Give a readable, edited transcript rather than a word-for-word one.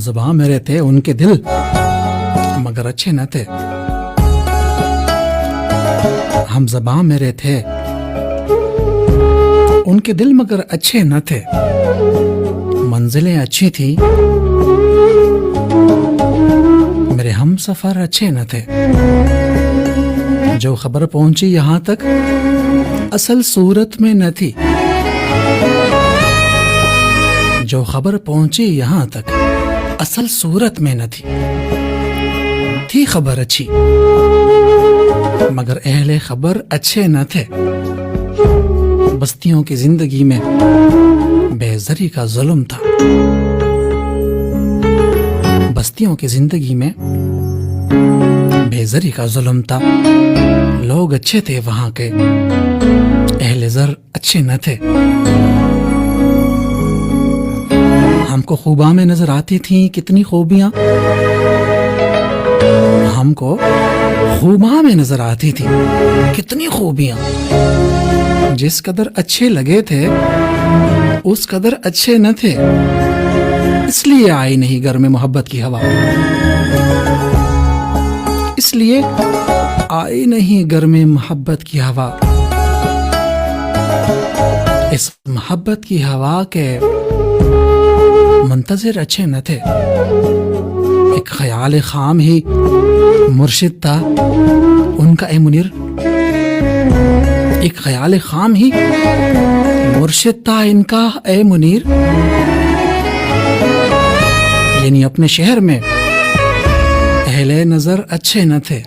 زباں میرے تھے ان کے دل مگر اچھے نہ تھے. ہم زباں میرے تھے ان کے دل مگر اچھے نہ تھے. منزلیں اچھی تھی میرے ہم سفر اچھے نہ تھے. جو خبر پہنچی یہاں تک اصل صورت میں نہ تھی. جو خبر پہنچی یہاں تک اصل صورت میں نہ تھی. تھی خبر اچھی مگر اہل خبر اچھے نہ تھے. بستیوں کی زندگی میں بے زری کا ظلم تھا. بستیوں کی زندگی میں بے زری کا ظلم تھا. لوگ اچھے تھے وہاں کے اہل زر اچھے نہ تھے. ہم کو خوباں میں نظر آتی تھیں کتنی خوبیاں. ہم کو خوباں میں نظر آتی تھی کتنی خوبیاں. جس قدر اچھے لگے تھے اس قدر اچھے نہ تھے. اس لیے آئی نہیں گھر میں محبت کی ہوا. اس لیے آئی نہیں گھر میں محبت کی ہوا. اس محبت کی ہوا کے منتظر اچھے نہ تھے. ایک خیال خام ہی مرشد تھا ان کا اے منیر. ایک خیال خام ہی مرشد تھا ان کا اے منیر. یعنی اپنے شہر میں اہل نظر اچھے نہ تھے.